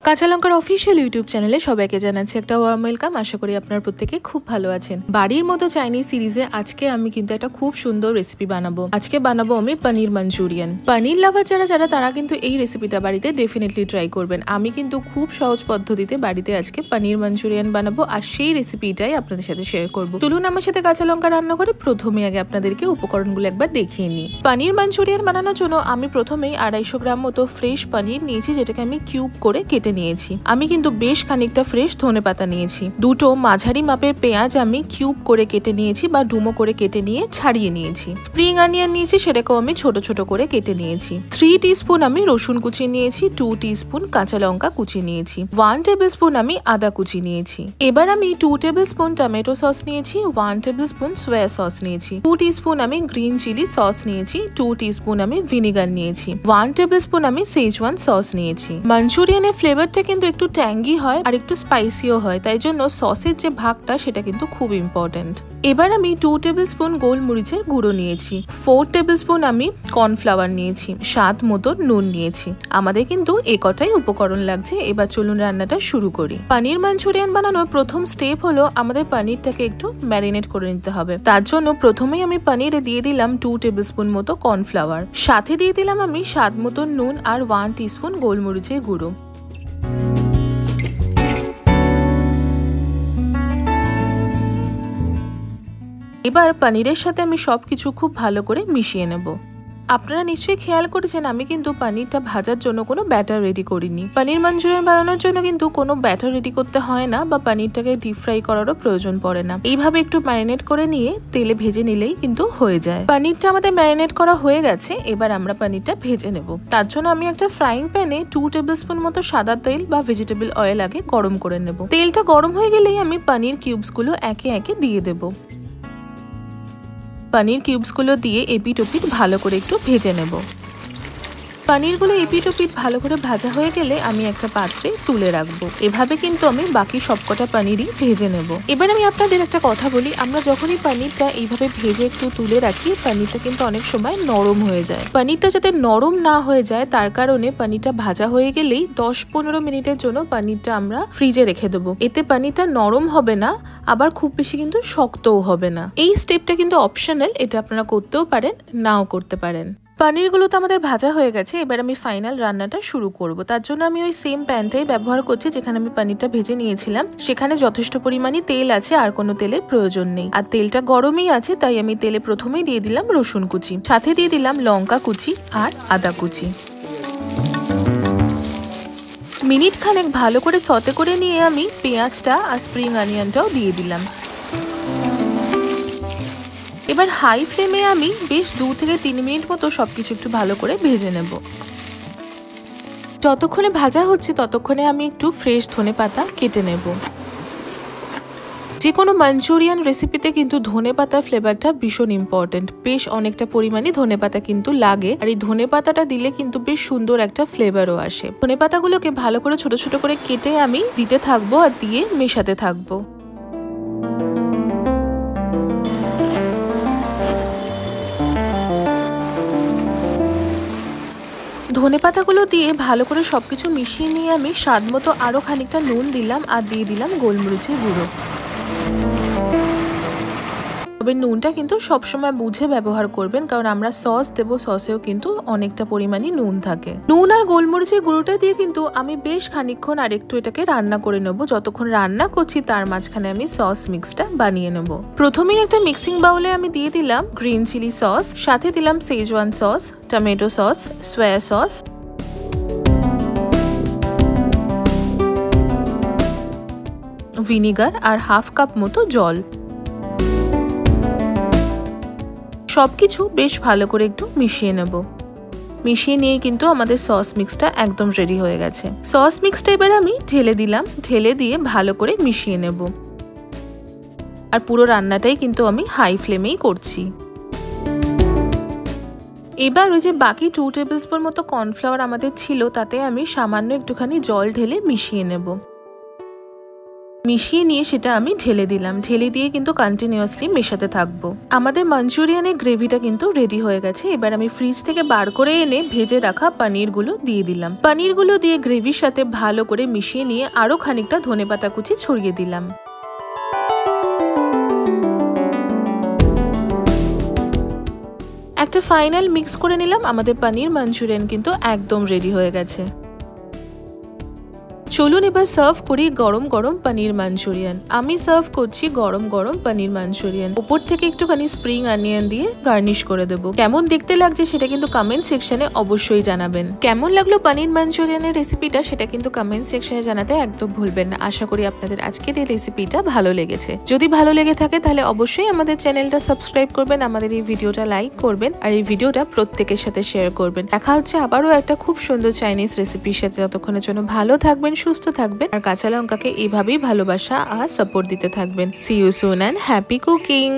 কাঁচা লঙ্কার official YouTube চ্যানেলে সবাইকে জানাচ্ছি একটা ওয়ার্ম ওয়েলকাম। আশা করি আপনার প্রত্যেকে খুব ভালো আছেন। বাড়ির মতো চাইনিজ সিরিজে আজকে আমি কিন্তু একটা খুব সুন্দর রেসিপি বানাবো। আজকে বানাবো আমি পনির মাঞ্চুরিয়ান। পনির লাভার যারা তারা কিন্তু এই রেসিপিটা বাড়িতে ডেফিনেটলি ট্রাই করবেন। আমি কিন্তু খুব সহজ পদ্ধতিতে বাড়িতে আজকে পনির মাঞ্চুরিয়ান বানাবো, আর সেই রেসিপিটাই আপনাদের সাথে শেয়ার করবো। চলুন আমার সাথে কাঁচা লঙ্কা রান্না করে প্রথমে আগে আপনাদেরকে উপকরণগুলো একবার দেখিয়ে নিই। পনির মাঞ্চুরিয়ান বানানোর জন্য আমি প্রথমেই 250 গ্রাম মতো ফ্রেশ পনির নিয়েছি, যেটাকে আমি কিউব করে কেটে নিয়েছি। আমি কিন্তু বেশ খানিকটা ফ্রেশ ধনেপাতা নিয়েছি। দুটো মাঝারি মাপের পেঁয়াজ আমি কিউব করে কেটে নিয়েছি বা ডুমো করে কেটে নিয়ে ছাড়িয়ে নিয়েছি। স্প্রিং অনিয়ন নিয়েছি, সেটাকেও আমি ছোট ছোট করে কেটে নিয়েছি। 3 টিস্পুন আমি রসুন কুচি নিয়েছি। 2 টিস্পুন কাঁচা লঙ্কা কুচি নিয়েছি। 1 টেবিল স্পুন আমি আদা কুচি নিয়েছি। এবার আমি 2 টেবিল স্পুন টমেটো সস নিয়েছি। 1 টেবিল স্পুন সয়া সস নিয়েছি। 2 টিস্পুন আমি গ্রিন চিলি সস নিয়েছি। 2 টিস্পুন আমি ভিনেগার নিয়েছি। 1 টেবিল স্পুন আমি সেজওয়ান সস নিয়েছি। মাঞ্চুরিয়ানের ফ্লেভারটা কিন্তু একটু ট্যাঙ্গি হয় আর একটু স্পাইসিও হয়, তাই জন্য সসের যে ভাগটা সেটা কিন্তু খুব ইম্পর্টেন্ট। এবার আমি 2 টেবিল স্পুন গোলমরিচের গুঁড়ো নিয়েছি। 4 টেবিল স্পুন আমি কর্নফ্লাওয়ার নিয়েছি। স্বাদ মতো নুন নিয়েছি। আমাদের কিন্তু এ কটাই উপকরণ লাগছে। এবার চলুন রান্নাটা শুরু করি। পনির মাঞ্চুরিয়ান বানানোর প্রথম স্টেপ হলো আমাদের পনিরটাকে একটু ম্যারিনেট করে নিতে হবে। তার জন্য প্রথমেই আমি পনিরে দিয়ে দিলাম 2 টেবিল স্পুন মতো কর্নফ্লাওয়ার, সাথে দিয়ে দিলাম আমি স্বাদ মতো নুন আর 1 টিস্পুন গোলমরিচের গুঁড়ো। এবার পনিরের সাথে আমি সবকিছু খুব ভালো করে মিশিয়ে নেব। আপনারা নিশ্চয়ই খেয়াল করেছেন আমি কিন্তু পনিরটা ভাজার জন্য কোনো ব্যাটার রেডি করিনি। পনির মাঞ্চুরিয়ান বানানোর জন্য কিন্তু কোনো ব্যাটার রেডি করতে হয় না বা পনিরটাকে ডিপ ফ্রাই করারও প্রয়োজন পড়ে না। এইভাবে একটু ম্যারিনেট করে নিয়ে তেলে ভেজে নিলেই কিন্তু হয়ে যায়। পনিরটা আমাদের ম্যারিনেট করা হয়ে গেছে। এবার আমরা পনিরটা ভেজে নেব। তার জন্য আমি একটা ফ্রাইং প্যানে 2 টেবিল স্পুন মতো সাদা তেল বা ভেজিটেবল অয়েল আগে গরম করে নেব। তেলটা গরম হয়ে গেলেই আমি পনির কিউবসগুলো একে একে দিয়ে দেবো। পনির কিউবসগুলো দিয়ে এপিট ওপিট ভালো করে একটু ভেজে নেব। পনিরগুলো এপিট ওপিট ভালো করে ভাজা হয়ে গেলে আমি একটা পাত্রে তুলে রাখবো। এভাবে কিন্তু আমি বাকি সবকটা পনিরই ভেজে নেব। এবার আমি আপনাদের একটা কথা বলি, আমরা যখনই পনিরটা এইভাবে ভেজে একটু তুলে রাখি, পনিরটা কিন্তু অনেক সময় নরম হয়ে যায়। পনিরটা যাতে নরম না হয়ে যায় তার কারণে পনিরটা ভাজা হয়ে গেলেই 10-15 মিনিটের জন্য পনিরটা আমরা ফ্রিজে রেখে দেবো। এতে পনিরটা নরম হবে না, আবার খুব বেশি কিন্তু শক্তও হবে না। এই স্টেপটা কিন্তু অপশনাল, এটা আপনারা করতেও পারেন, নাও করতে পারেন। পনিরগুলো তো আমাদের ভাজা হয়ে গেছে। এবার আমি ফাইনাল রান্নাটা শুরু করব। তার জন্য আমি ওই সেম প্যানটাই ব্যবহার করছি যেখানে আমি পনিরটা ভেজে নিয়েছিলাম। সেখানে যথেষ্ট পরিমাণে তেল আছে, আর কোনো তেলের প্রয়োজন নেই। আর তেলটা গরমই আছে, তাই আমি তেলে প্রথমেই দিয়ে দিলাম রসুন কুচি, সাথে দিয়ে দিলাম লঙ্কা কুচি আর আদা কুচি। মিনিট খানেক ভালো করে সতে করে নিয়ে আমি পেঁয়াজটা আর স্প্রিং অনিয়নটাও দিয়ে দিলাম। এবার হাই ফ্লেমে আমি বেশ 2 থেকে 3 মিনিট মতো সবকিছু একটু ভালো করে ভেজে নেব। যতক্ষণে ভাজা হচ্ছে ততক্ষণে আমি একটু ফ্রেশ ধনেপাতা কেটে নেব। যে কোনো মাঞ্চুরিয়ান রেসিপিতে কিন্তু ধনেপাতার ফ্লেভারটা ভীষণ ইম্পর্টেন্ট। বেশ অনেকটা পরিমাণে ধনেপাতা কিন্তু লাগে, আর এই ধনেপাতাটা দিলে কিন্তু বেশ সুন্দর একটা ফ্লেভারও আসে। ধনেপাতাগুলোকে ভালো করে ছোট ছোট করে কেটে আমি দিতে থাকবো আর দিয়ে মেশাতে থাকবো। ধনেপাতাগুলো দিয়ে ভালো করে সবকিছু মিশিয়ে নিয়ে আমি স্বাদ মতো আরো খানিকটা নুন দিলাম আর দিয়ে দিলাম গোলমরিচের গুঁড়ো। তবে নুনটা কিন্তু সবসময় বুঝে ব্যবহার করবেন, কারণ আমরা সস দেবো, সসেও কিন্তু অনেকটা পরিমাণে নুন থাকে। নুন আর গোলমরিচের গুঁড়োটা দিয়ে কিন্তু আমি বেশ খানিকক্ষণ আরেকটু এটাকে রান্না করে নেবো। যতক্ষণ রান্না করছি তার মাঝখানে আমি সস মিক্সটা বানিয়ে নেব। প্রথমেই একটা মিক্সিং বাউলে আমি দিয়ে দিলাম গ্রিন চিলি সস, সাথে দিলাম schezwan sauce, tomato sauce, soya sauce, vinegar আর হাফ কাপ মতো জল। সবকিছু বেশ ভালো করে একটু মিশিয়ে নেব। মিশিয়ে নিয়ে কিন্তু আমাদের সস মিক্সটা একদম রেডি হয়ে গেছে। সস মিক্সটা এবার আমি ঢেলে দিলাম। ঢেলে দিয়ে ভালো করে মিশিয়ে নেব। আর পুরো রান্নাটাই কিন্তু আমি হাই ফ্লেমেই করছি। এবার ওই যে বাকি 2 টেবিল স্পুন মতো কর্নফ্লাওয়ার আমাদের ছিল, তাতে আমি সামান্য একটুখানি জল ঢেলে মিশিয়ে নেব। মিশিয়ে নিয়ে সেটা আমি ঢেলে দিলাম। ঢেলে দিয়ে কিন্তু কন্টিনিউয়াসলি মেশাতে থাকবো। আমাদের মাঞ্চুরিয়ানের গ্রেভিটা কিন্তু রেডি হয়ে গেছে। এবার আমি ফ্রিজ থেকে বার করে এনে ভেজে রাখা পনিরগুলো দিয়ে দিলাম। পনিরগুলো দিয়ে গ্রেভির সাথে ভালো করে মিশিয়ে নিয়ে আরো খানিকটা ধনেপাতা কুচি ছড়িয়ে দিলাম। একটা ফাইনাল মিক্স করে নিলাম। আমাদের পনির মাঞ্চুরিয়ান কিন্তু একদম রেডি হয়ে গেছে। চলুন এবার সার্ভ করি গরম গরম পনির মাঞ্চুরিয়ান। আমি সার্ভ করছি গরম গরম পনির মাঞ্চুরিয়ান। উপর থেকে একটুখানি স্প্রিং অনিয়ন দিয়ে গার্নিশ করে দেবো। কেমন দেখতে লাগছে সেটা কিন্তু কমেন্ট সেকশনে অবশ্যই জানাবেন। কেমন লাগলো পনির মাঞ্চুরিয়ানের রেসিপিটা সেটা কিন্তু কমেন্ট সেকশনে জানাতে একদম ভুলবেন না। আশা করি আপনাদের আজকের এই রেসিপিটা ভালো লেগেছে। যদি ভালো লেগে থাকে তাহলে অবশ্যই আমাদের চ্যানেলটা সাবস্ক্রাইব করবেন, আমাদের এই ভিডিওটা লাইক করবেন আর এই ভিডিওটা প্রত্যেকের সাথে শেয়ার করবেন। দেখা হচ্ছে আবারও একটা খুব সুন্দর চাইনিজ রেসিপির সাথে। ততক্ষণের জন্য ভালো থাকবেন, সুস্থ থাকবেন আর কাঁচা লঙ্কাকে এভাবেই ভালোবাসা আর সাপোর্ট দিতে থাকবেন। See you soon and happy cooking.